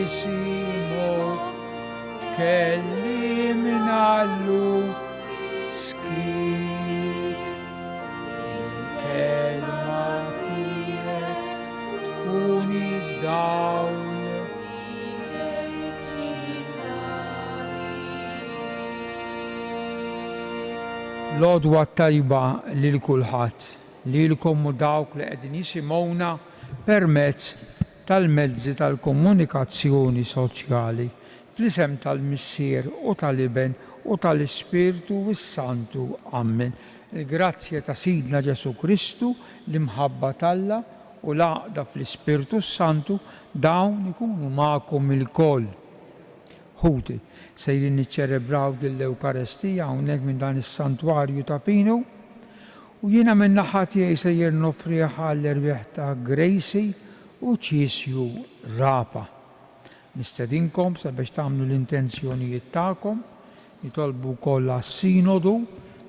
nisimok tkellimna llu skit il-kelma tiegħek tkun id-dawl. L-għodwa tajba lil kulħadd, lilkom u dawk li qegħdin jisimgħuna permezz tal-mezzi tal-komunikazzjoni soċjali fl-isem tal-Missier u tal-Iben u tal-Ispirtu Santu. Amen. Il-grazzja ta' Sidna Ġesu Kristu, l-imħabba t'Alla u l-għaqda fl-Ispirtu Santu dawn ikunu magħkom il-koll. Ħuti, sejrin niċċelebraw dil-Ewkaristija hawnhekk minn dan is-santwarju ta' Pinu u jiena minn naħa tiegħi sejjer nofriha l-erbieħ ta' Gracie u Ċisju Rapa. Nistedinkom sabiex tagħmlu l-intenzjonijiet tagħkom, nitolbu wkoll għas-sinodu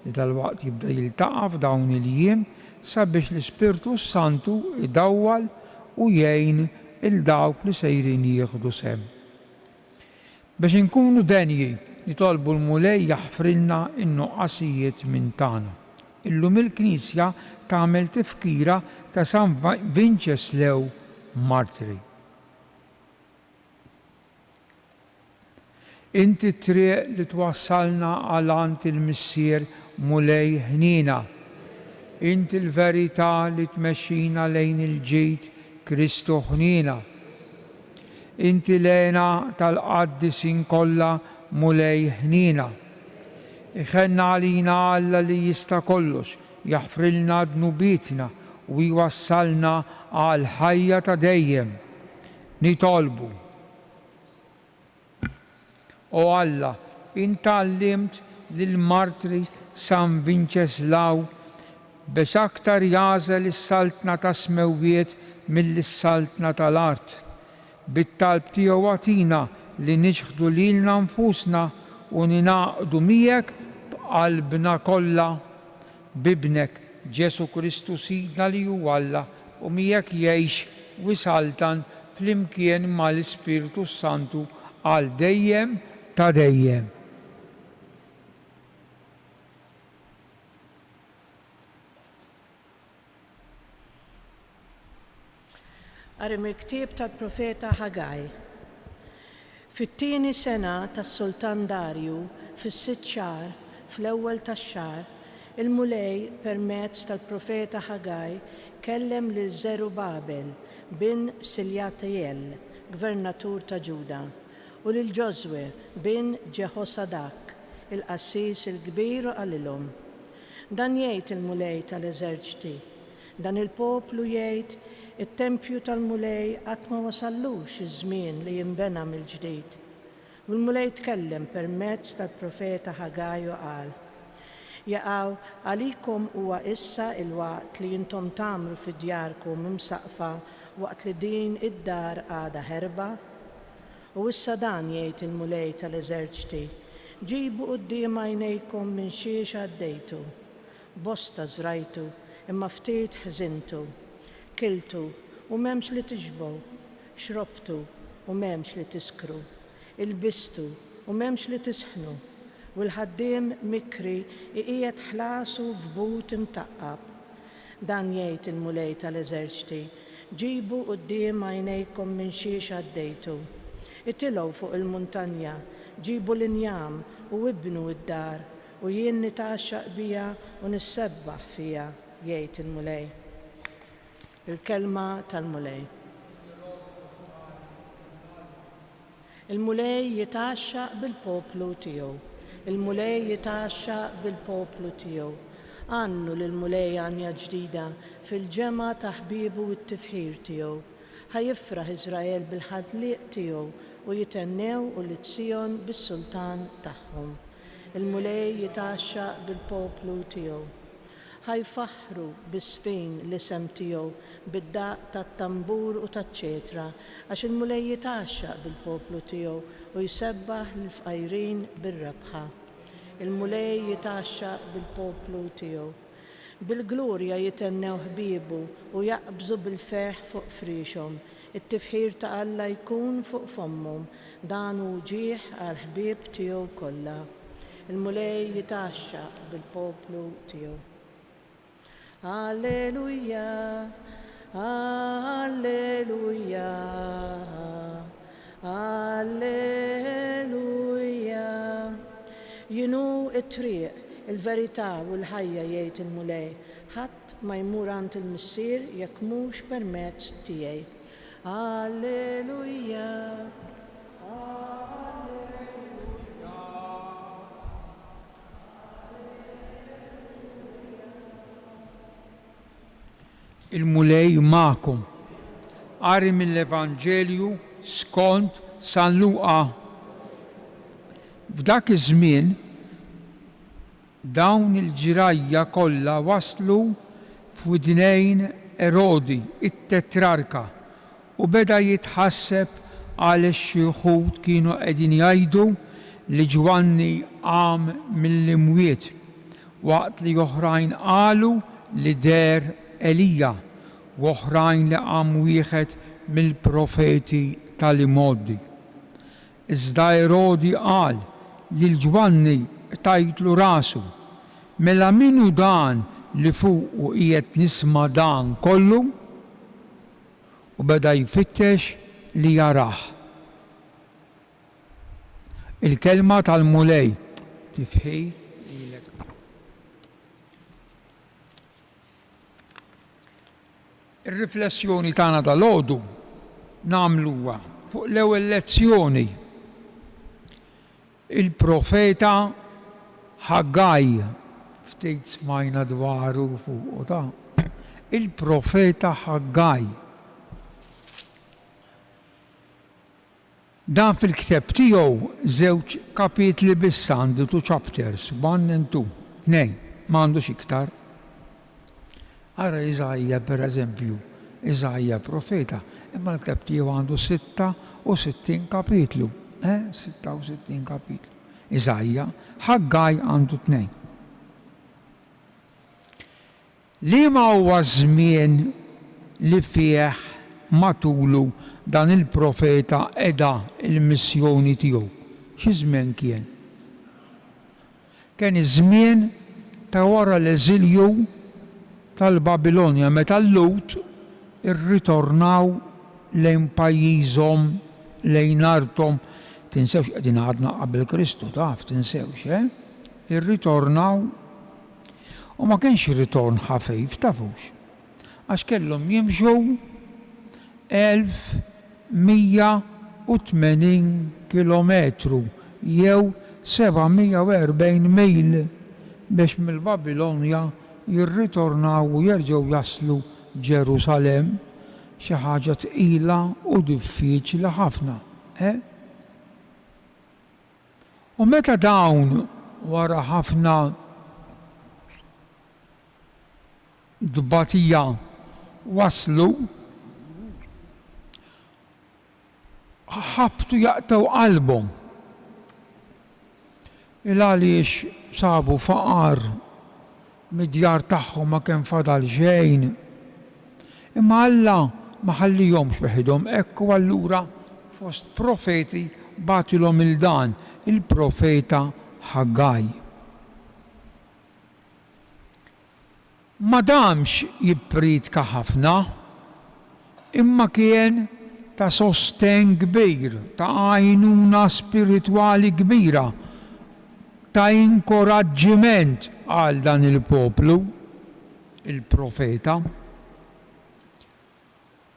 li dalwaqt jibda jiltaqa' f'dawn il-jiem sabiex l-Ispirtu Santu idawwal u jgħin il-dawk li sejrin jieħdu sem. Biex inkunu denji nitolbu l-Mulej jaħfrilna in-nuqqasijiet minn tagħna. Illum il-Knisja tagħmel tifkira ta' San Vinċeslew Martri. Inti triq li twassalna għalant il-Missier Mulej ħnina. Inti l-verità li tmexxina lejn il-ġid Kristu ħnina. Inti lena tal-qaddisin kollha Mulej ħnina. Iħenna għalina Alla li jista' kollox, jaħfrilna dnubietna u jwassalna għal ħajja ta' dejjem. Nitolbu. O Alla, intallimt lill-Martri San Vinċeslaw biex aktar jażel is-saltna ta' smewwiet mill-saltna tal-art. Bit-talb tiegħu għatina li niġħdu lilna nfusna u ninaqdu miegħek b'qalbna kollha b'ibnek Ġesu Kristu Sidna li hu Alla u miegħek jgħix u jsaltan flimkien mal-Ispirtu Santu għal dejjem ta' dejjem. Qari mill-ktieb tal-Profeta Ħagaj. Fit-tieni sena tas-Sultan Darju, fis-sitt xahar, fl-ewwel tax-xahar, il-Mulej permezz tal-Profeta Ħagaj kellem lil Żerubabel bin Siljatijel, gvernatur ta' Ġuda, u lil Ġoswe bin Ġehosadak, il-qassis il-kbir u qalilhom. Dan jgħid il-Mulej tal-eżerċiti, dan il-poplu jgħid it-tempju tal-Mulej qatt ma wasallux iż-żmien li jinbena mill-ġdid. U l-Mulej tkellem permezz tal-Profeta Ħagaj u qal: Jaqgħu għalikom huwa issa il-waqt li intom tagħmlu fid-djarkom imsaqfa waqt li din id-dar għadha ħerba? U issa dan jgħid il-Mulej tal-eżerċiti: ġibu quddiem għajnejkom minn xiex għaddejtu, bosta żrajtu imma ftit ħżintu, kiltu u m'hemmx li tixbgħu, xrobtu u m'hemmx li tiskru, ilbistu u m'hemmx li tisħnu, u l-ħaddiem mikri iqiegħed ħlasu f'but imtaqqab. Dan jgħid il-Mulej tal-eżerċiti: ġibu quddiem għajnejkom minn xiex għaddejtu. Itilgħu fuq il-muntanja, ġibu l-injam u ibnu id-dar u jien nitaxxaq biha u nissebbaħ fiha, jgħid il-Mulej. Il-kelma tal-Mulej. Il-Mulej jitaxxaq bil-poplu tiegħu. Il-Mulej jitaxxaq bil-poplu tiegħu. Għannu lill-Mulej għanja ġdida fil-ġemgħa ta' ħbiebu u t-tifħir tiegħu. Ħajifraħ Iżrael bil-ħadliq tiegħu u jitennew u l-Tzjon bis-sultan tagħhom. Il-Mulej jitaxxaq bil-poplu tiegħu. Ħajfaħru bis-sfin l-isem tiegħu bid-daq tat-tambur u taċ-ċetra għax il-Mulej jitaxxaq bil-poplu tiegħu u jsebbaħ l-fqajrin bir-rebħa. Il-Mulej jitaxxaq bil-poplu tiegħu. Bil-glorja jitennew ħbiebu u jaqbżu bil-feħ fuq frixhom. it-tifħir ta' Alla jkun fuq fommhom, dan hu ġieħ għal ħbieb tiegħu kollha. Il-mulej jitaxxaq bil-poplu tiegħu. Alleluja, alleluja, alleluja. Jinu it-triq, il-verità u l-ħajja jgħid il-mulej. Ħadd ma jmur għand il-missier jekk mhux permezz tiegħi. Alleluja. Il-mulej ma'kom. Qari mill-Evanġelju skont San Luqa. F'dak iż-żmien dawn il-ġirajja kollha waslu f'widnejn Erodi, it-tetrarka, u beda jitħasseb għaliex xi wħud kienu qegħdin jgħidu li Ġwanni qam mill-imwiet, waqt li oħrajn qalu li der Elija, u oħrajn li qam wieħed mill-profeti tal-imoddi. Iżda Erodi qal li l-Ġwanni tajtlu rasu, mela minu dan li fuq u qiegħed nisma' dan kollu, u beda jfittex li jarah. Il-kelma tal-mulej tifħi lilek. Ir-riflessjoni tagħna tal-għodu nagħmluha fuq l-ewwel lezzjoni. Il-profeta Ħaggaj, ftit smajna dwaru fuq da. Il-profeta Ħaggaj. Dan fil-kteb tiegħu żewġ kapitli biss għandu, 2 chapters, 1 and 2, 2, m'għandux iktar. Ara Iżajja pereżempju, Iżajja profeta, imma l-kteb tiegħu għandu 66 kapitlu, 66 kapitlu. Iżajja, Ħaggaj għandu 2. Liema huwa żmien li fih matulu dan il-profeta eda il-missjoni tiegħu. Xi żmien kien? Kien iż-żmien ta' wara l-eżilju tal-Babilonja meta l-Lut irritornaw lejn pajjiżhom, lejn arthom. Tinsewx qegħdin għadna qabel Kristu, taf, tinsewx, irritornaw u ma kienx ritorn ħafif, tafux. Għax kellhom jimxu 1180 kilometru jew 740 mil biex mill-Babilonja jirritornaw u jerġgħu jaslu Ġerusalem, xi ħaġa tqila u diffiċli ħafna. U meta dawn wara ħafna dbatija waslu, ħabtu jaqtaw qalbhom. Il-għaliex sabu faqar mid-djar tagħhom ma kien fadal xejn. Imma Alla ma ħallihomx waħedhom, ekku allura fost profeti batilhom il-dan, il-profeta Ħaggaj. Ma damx jippritka ħafna, imma kien ta' sosten kbir, ta' għajnuna spiritwali kbira, ta' inkoraġġiment għal dan il-poplu, il-profeta.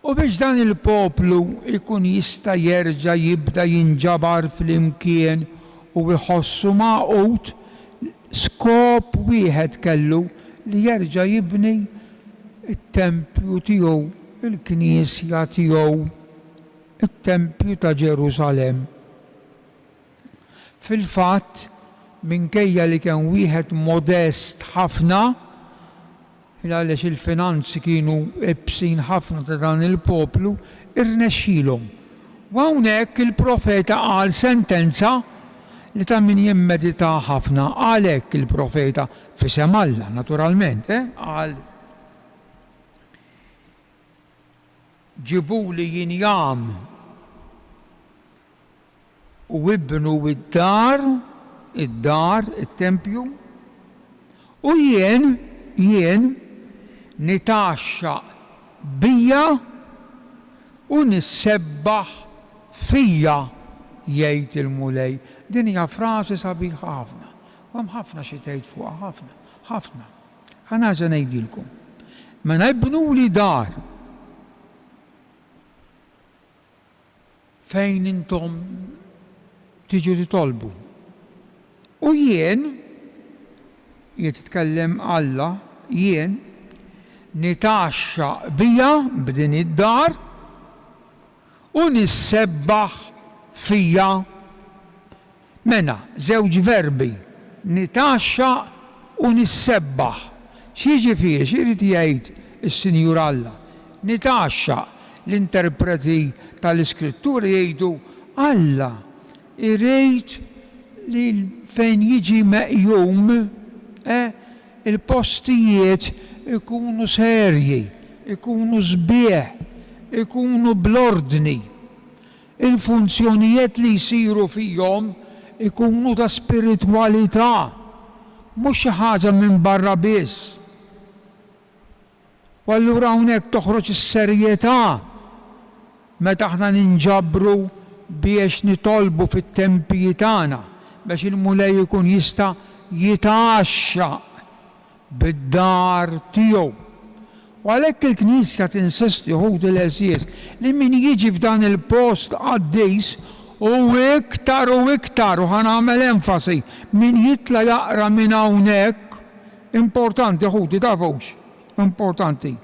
U biex dan il-poplu ikun jista' jerġa' jibda jinġabar fl-imkien u jħossu maqut, skop wieħed kellu li jerġa' jibni it-tempju tiegħu, il-knisja tiegħu, it-tempju ta' Ġerusalem. Fil-fatt, minkejja li kien wieħed modest ħafna, għaliex il-finanzi kienu ebsin ħafna ta' dan il-poplu, irnexxilhom. U hawnhekk il-profeta qal sentenza li ta' min jimmedita ħafna, għalhekk il-profeta fisem Alla naturalment, qal ġibuli jinjam u ibnu id-dar, it-tempju, u jien nitaxxa bija u nissebbaħ fija, jgħid il-mulej. Din hija frażi sabiħa ħafna. U hemm ħafna xi tgħid fuqha, ħafna. Ħanaġa ngħidilkom. Meta jbnuli dar fejn intom tiġu titolbu. U jien titkellem Alla, jien nitaxxa bija b'din id-dar u nissebbaħ fija. Mena, żewġ verbi, nitaxxa u nissebbaħ. X'jiġifieri, x'irid jgħid is-Sinjur Alla? Nitaxxa, l-interpreti tal-Iskrittura jgħidu Alla irrid li fejn jiġi meqjum il-postijiet ikunu serji, ikunu sbieħ, ikunu bl-ordni. Il-funzjonijiet li jsiru fihom ikunu ta' spiritwalità, mhux xi ħaġa minn barra biss. U allura hawnhekk toħroġ is-serjetà meta aħna ninġabru biex nitolbu fit-tempji tagħna biex il-mulej ikun jista' jitaxxa bid-dar tiegħu. U għalhekk il-Knisja tinsisti ħud il-eżies li min jiġi f'dan il-post qaddis u iktar u ħanagħmel enfasi min jitla jaqra minn hawnhekk, importanti ħudi tafux, importanti.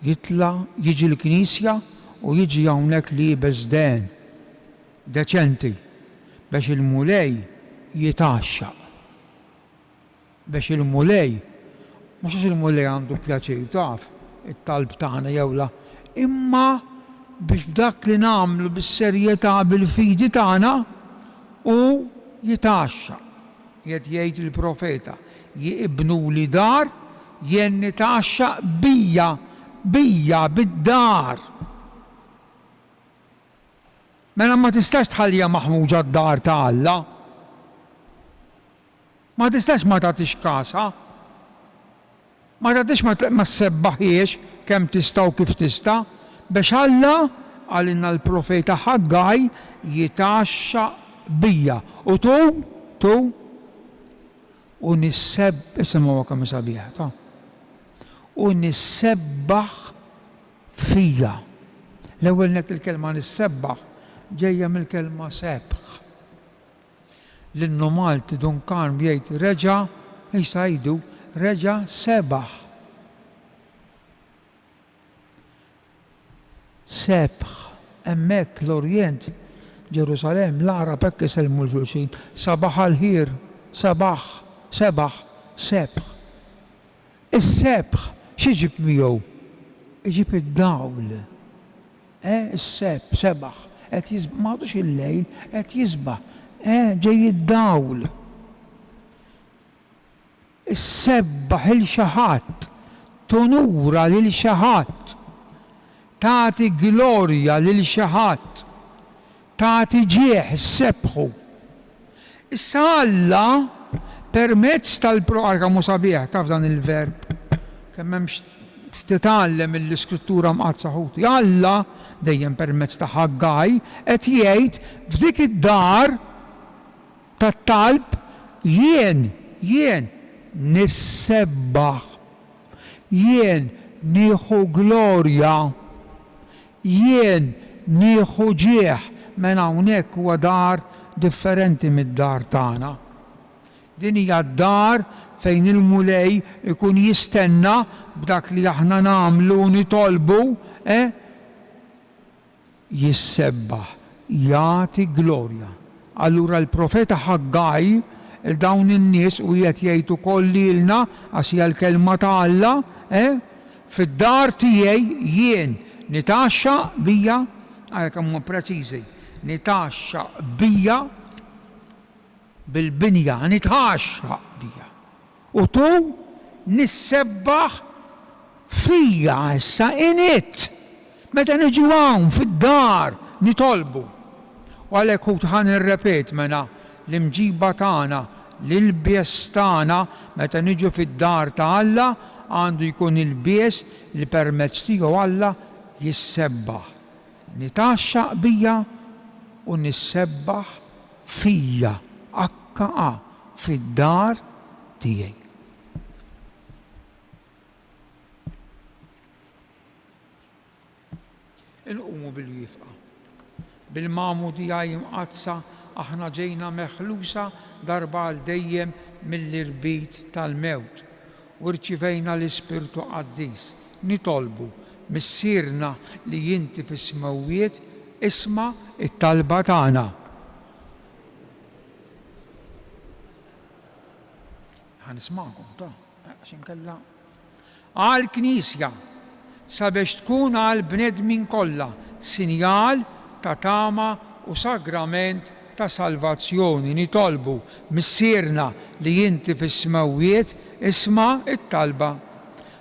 Jitla jiġi l-Knisja u jiġi hawnhekk liebes den deċenti biex il-mulej jitaxxa. Biex il-mulej, mhux għax il-mulej għandu pjaċir taf it-talb tagħna jew la, imma biex b'dak li nagħmlu bis-serjetà bil-fidi tagħna u jitaxxa. Jgħid il-profeta jibnuli dar, jien nitaxxa bija bid-dar. Mela ma tistax tħallija maħmuġa d-dar ta' Alla. Ma tistax ma tagħtix kasa. Ma tagħtix ma ssebbaħiex kemm tista' u kif tista' biex Alla għalinna l-profeta Ħaggaj jitaxxa bija. U tu u isimgħuha kemm sabiħ ta' u nissebbaħ fija. L-ewwel net il-kelma nissebbaħ ġejja mill-kelma sebħ. L-innu Malti Duncan jgħid reġa' jgħidu reġa' sebaħ. Sebħ, hemmhekk l-Orjent, Ġerusalem, l-Arab hekk iselmu l-ġulxin, sabaħ al-ħir, sebaħ, sebħ. Is-sebħ x'jiġib miegħu? Iġib id-dawl. Is-sebaħ. M'għadux il-lejl, qed jisbaħ, ġej id-dawl. Issebbaħ il-xi ħadd, tonura lil xi ħadd, tagħti glorja lil xi ħadd, tagħti ġieħ issebħu. Issa Alla permezz tal-proqarka sabiħ taf dan il-verb kemm hemmx titgħallem l-Iskrittura mqazza ħuti. Alla dejjem permezz ta' Ħaggaj qed jgħid f'dik id-dar tat-talb jien nissebbaħ, jien nieħu glorja, jien nieħu ġieħ. Minn hawnhekk huwa dar differenti mid-dar tagħna. Din hija d-dar fejn il-mulej ikun jistenna b'dak li aħna nagħmlu nitolbu, jissebbaħ, jagħti glorja. Allura l-profeta Ħaggaj dawn in-nies u qed jgħid ukoll lilna għax hija l-kelma ta' Alla, fid-dar tiegħi jien nitaxxa bija, għalhekk huma preċiżi, nitaxxa bija bil-binja, nitaxxa bija. U tu nissebbaħ fija issa init. Meta niġu hawn fid-dar nitolbu. U għalhekk hu ħan irrepet mena l-imġiba tagħna l-bies tagħna meta niġu fid-dar ta' Alla għandu jkun il-bies li permezz tiegħu Alla jissebbaħ. Nitaxxaq bija u nissebbaħ fija akka fid-dar tiegħi. Inqumu bil-wifqa. Bil-magħmudija imqazza aħna ġejna meħlusa darba għal dejjem mill-irbit tal-mewt u rċivejna l-Ispirtu Qaddis. Nitolbu missierna li inti fis-smawwiet isma' it-talba tagħna. Ħanisma'kom x'inkella għall-Knisja sabiex tkun għal bnedmin kollha sinjal ta' tama u sagrament ta' salvazzjoni. Nitolbu missierna li inti fis-smawwiet isma' it-talba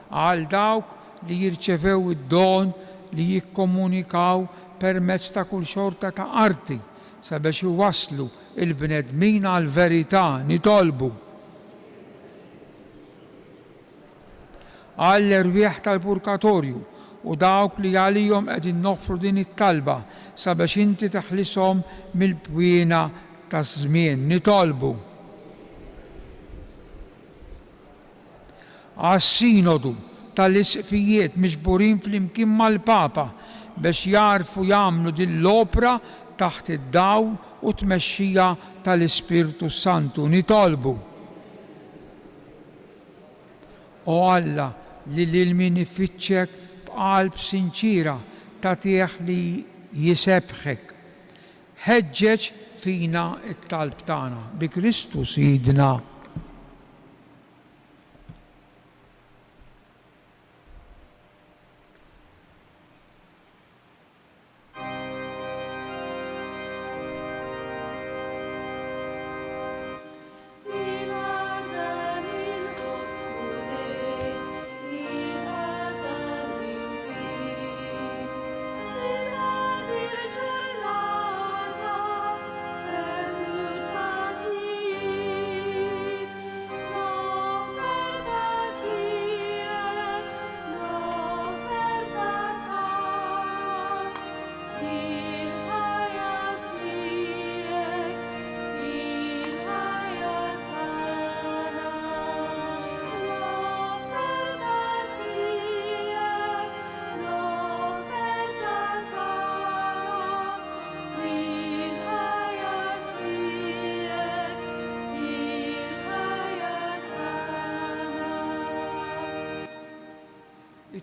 għal dawk li jirċevew id-don li jikkomunikaw permezz ta' kull xorta ta' arti sabiex iwasslu il-bnedmin għal verità. Nitolbu għall-erwieħ tal-purgatorju u dawk li għalihom qegħdin noffru din it-talba sabiex inti teħlishom mill-bwiena taż-żmien. Nitolbu għas-sinodu tal-isqfijiet miġburin flimkien mal-Papa biex jarfu jagħmlu din l-opra taħt id-dawl u tmexxija tal-Ispirtu Santu. Nitolbu o Alla li l-min ifittxek b'qalb sinċira tagħtih li jisebħek. Ħeġġeġ fina t-talb tagħna bi Kristu Sidna.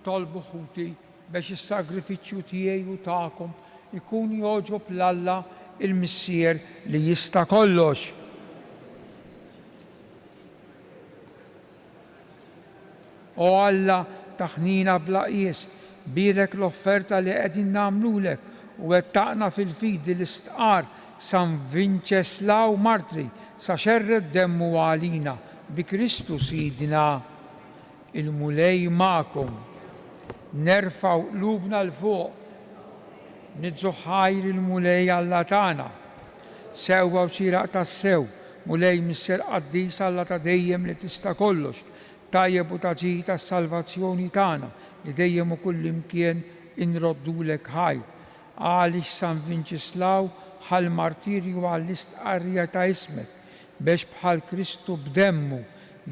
Tolbu ħuti biex is-sagrifiċċju tiegħi u tagħkom ikun jogħġob l-Alla il-Missier li jista' kollox. O Alla taħnina bla qies, birek l-offerta li qegħdin nagħmlulek u wettaqna fil-fidi l-istqar San Vinċeslaw Martri sa xerred demmu għalina bi Kristu Sidna. Il-mulej magħkom. Nerfaw qlubna l-fuq, nidżu ħajr il-mulej Alla tagħna, sewwa u xieraq tas-sew, mulej Missier Qaddis Alla ta' dejjem li tista' kollox, tajjeb u taġi tas-salvazzjoni tagħna li dejjem u kullimkien inroddulek ħajr. Għaliex San Vinċislaw ħal martirju għall-istqarrija ta' ismek biex bħal Kristu b'demmu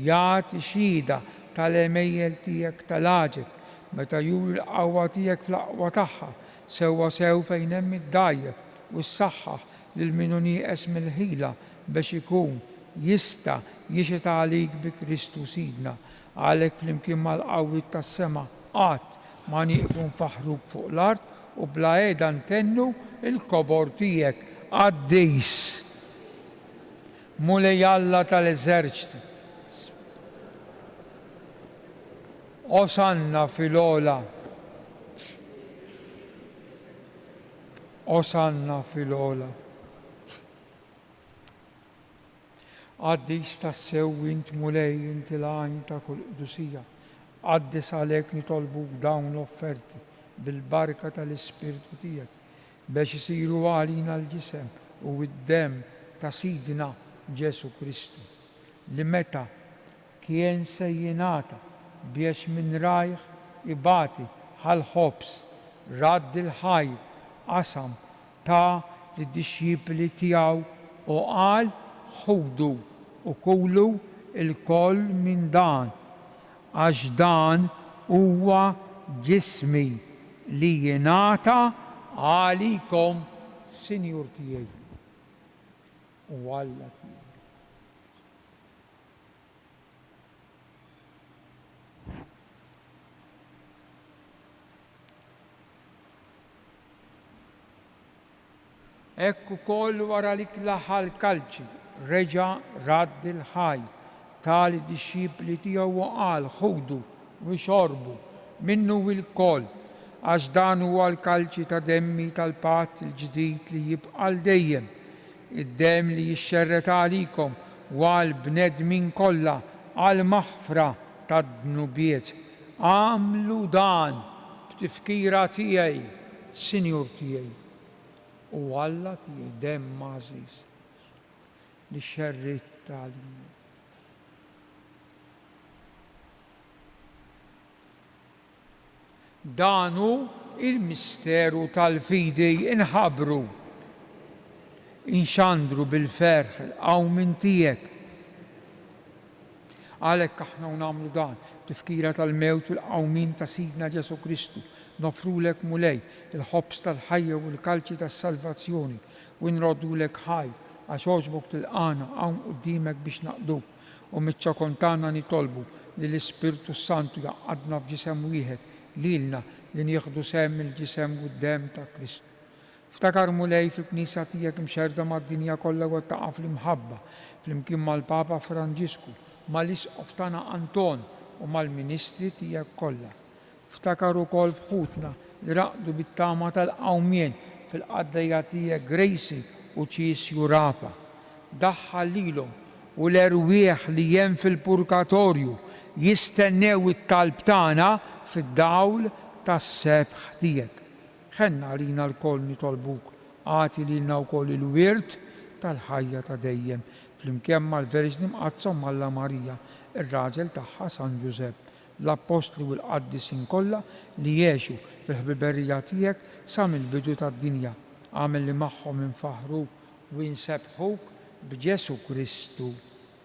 jagħti xhieda tal-emejjel tiegħek tal-għaġeb meta juri l-qawwa tiegħek fl-aqwa tagħha sewwa sew fejn hemm id-dgħajjef u ssaħħaħ lil min hu nieqes mill-ħila biex ikun jista' jixet għalik bi Kristu Sidna. Għalhekk flimkien mal-qawwiet tas-sema qatt ma nieqfu nfaħruk fuq l-art u bla qiegħda ntennu il-kobor tiegħek Qaddis. Mulej Alla tal-eżerċiti. Osanna fil-ola. Osanna fil-ola. Qaddis tas-sew int mulej int il-għajn ta' kull qdusija. Qaddis għalhekk nitolbuk dawn l-offerti bil-barka tal-Ispirtu tiegħek biex isiru għalina l-ġisem u d-dem ta' Sidna Ġesu Kristu li meta kien se jingħata biex minn rajh ibati ħal-ħobs radd il-ħajr qasam ta' lid-dixxipli tiegħu u qal ħudu u kulu il-koll minn dan għax dan huwa ġismi li jingħata għalikom Sinjur tiegħi u Alla tiegħi. Ekku koll wara li klaħal kalċi, reġa radd il-ħaj, tali disċipli tiegħu u qal ħudu u xorbu minnu il-koll, għax dan huwa l-kalċi ta' demmi tal-patt il-ġdid li jibqa' dejjem, id-dem li jixxerret għalikom u għall-bnedmin kollha għall-maħfra tad-dnubiet. Għamlu dan b'tifkira tiegħi, Sinjur tiegħi u Alla tiegħi dem mażis li xerrit għalina. Danu il-misteru tal-fidi inħabru, inxandru bil-ferħ il-qawmin tiegħek. Għalhekk aħna nagħmlu dan tifkira tal-mewt u l-qawmin ta' Sidna Ġesu Kristu, nofrulek mulej il-ħobs tal-ħajja u l-kalċi tas-salvazzjoni u nroddulek ħaj għax għoġbok tilqana hawn quddiemek biex naqduk u miċ-ċokontana nitolbu li l-Ispirtu Santu jaqgħadna f'ġisem wieħed lilna li nieħdu sehem il-ġisem u d-dem ta' Kristu. Ftakar mulej fil-Knisja tiegħek imxerda mad-dinja kollha u taqa' fl-imħabba flimkien mal-Papa Franġisku, mal-Isqof tagħna Anton u mal-Ministri tiegħek kollha. Ftakar ukoll f'ħutna li raqdu bit-tama tal-qawmien fil-qaddejja tiegħek Grejsi u Ċisju Rapa. Daħħal lilhom u l-erwieħ li hemm fil-purgatorju jistennew it-talb tagħna fid-dawl tas-sebħ tiegħek. Ħenna għalina l-koll nitolbuk, għati lilna wkoll il-wirt tal-ħajja ta' dejjem flimkien mal-Verġni Mqazza u Malla Marija, ir-raġel tagħha San Ġusepp, l-Apostli u l-Qaddisin kollha li jgħixu fil-ħbiberija tiegħek sa mill-bidu tad-dinja. Għamel li magħhom infaħruk u nsebħuk b'Ġesu Kristu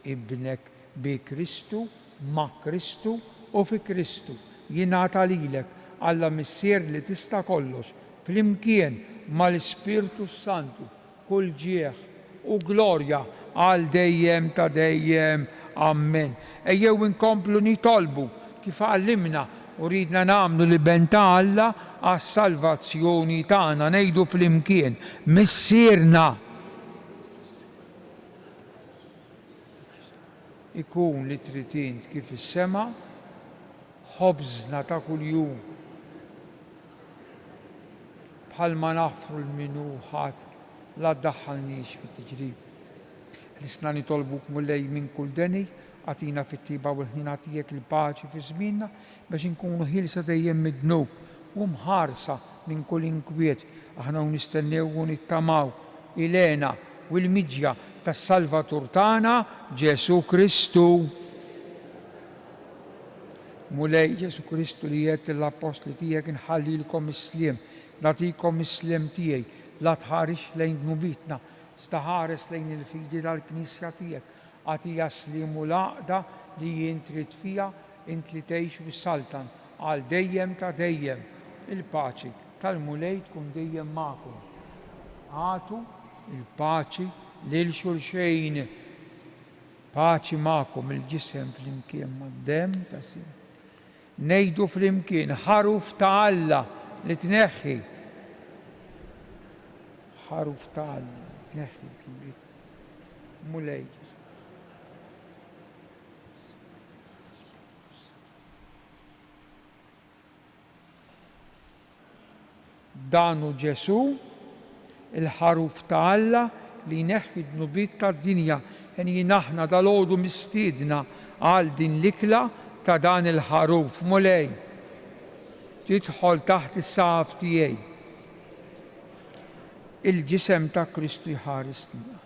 ibnek, bi Kristu, ma' Kristu u fi Kristu. Jingħata lilek Alla missier li tista' kollox flimkien mal-Ispirtu Santu kull ġieħ u glorja għal dejjem ta' dejjem. Amen. Ejjew inkomplu nitolbu kif għallimna u ridna nagħmlu li benta Alla għas-salvazzjoni tagħna ngħidu flimkien missierna ikun li trid int kif is-sema ħobżna ta' kuljum bħalma naħfru l-minu ħadd la ddaħħalniex fit-tiġrib. Ħlisna nitolbuk mulej minn kull deni, għatina fit-tiba u l-ħnina tiegħek il-paċi fi żmienna biex inkunu ħilsa dejjem mid-dnub u mħarsa minn kull inkwiet. Aħna nistennew u nittamaw ilena u l-miġja tas-Salvatur tagħna Ġesu Kristu. Mulej Ġesu Kristu li jgħid l-Apostli tiegħek inħallilkom is-sliem, nagħtikom is-sliem tiegħi, la tħarix lejn dnubitna, staħares lejn il-fidi tal-Knisja tiegħek, għatija slim u laqda li jien trid fiha int li tgħix bis-saltan għal dejjem ta' dejjem. Il-paċi tal-mulej tkun dejjem magħkom. Għatu il-paċi lil xulxejn. Paċi magħkom il-ġisem flimkien mad-dem ta' sin. Ngħidu flimkien ħaruf ta' Alla li tneħħi. Ħaruf ta' Alla tneħħi fil-bit. Mulej. Danu Ġesu il-ħaruf ta' Alla li neħħi d-nubiet tad-dinja ħen aħna dal-għodu mistiedna għal din l-ikla ta' dan il-ħaruf mulej. tidħol taħt is-saqaf tiegħi. Il-ġisem ta' Kristu jħarisni.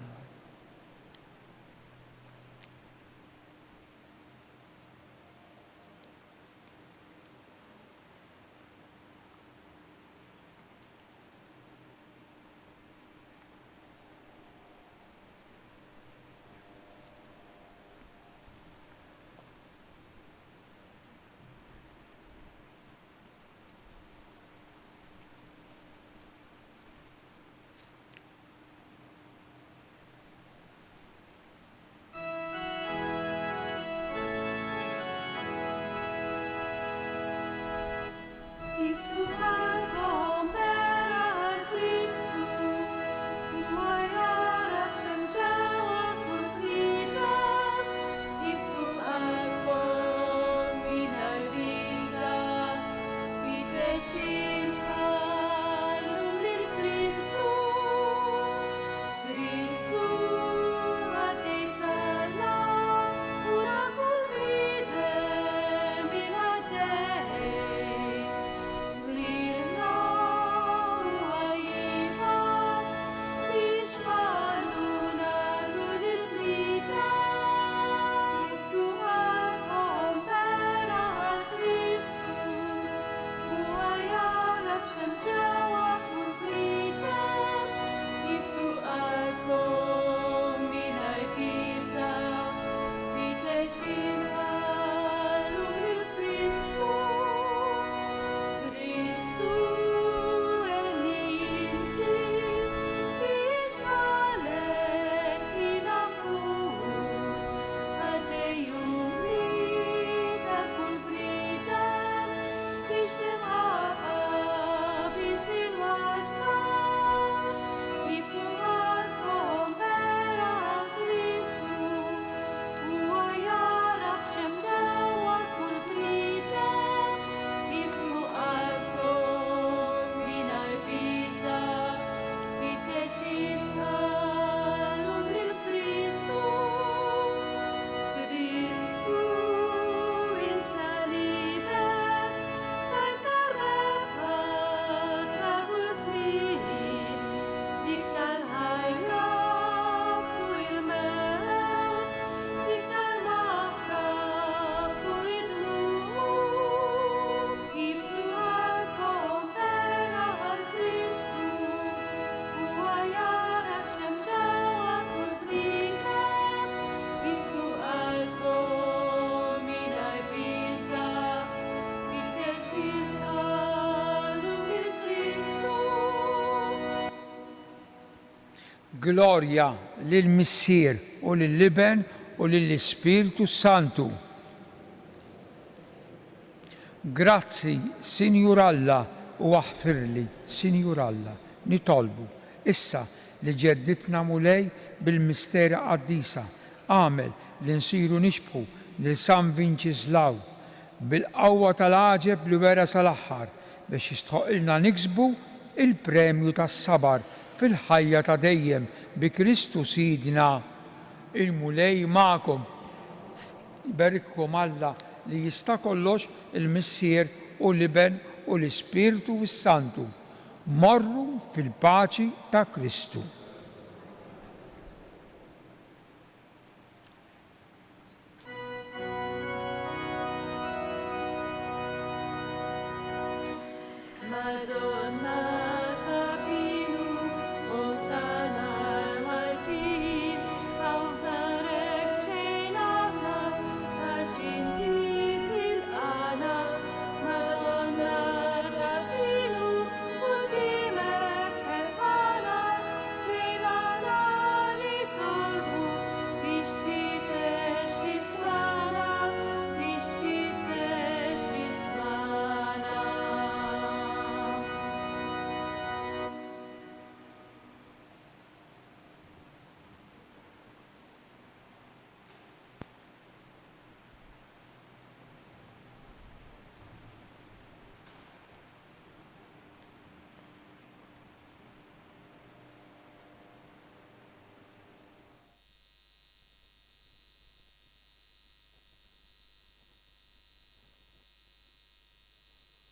Glorja lill-Missier u lill-Iben u lill-Ispiritu Santu. Grazzi, Sinjur Alla, u aħfirli, Sinjur Alla, nitolbu issa li ġedditna mulej bil-misteri qaddisa. Għamel li nsiru nixbħu lil San Vinċislaw bil-qawwa tal-għaġeb li wera sal-aħħar biex jistħoqilna niksbu il-premju tas-sabar fil-ħajja ta' dejjem bi Kristu Sidna. Il-mulej magħkom. Iberikkom Alla li jista' kollox, il-Missier u l-Iben u l-Ispiritu Santu. Morru fil-paċi ta' Kristu. Madonna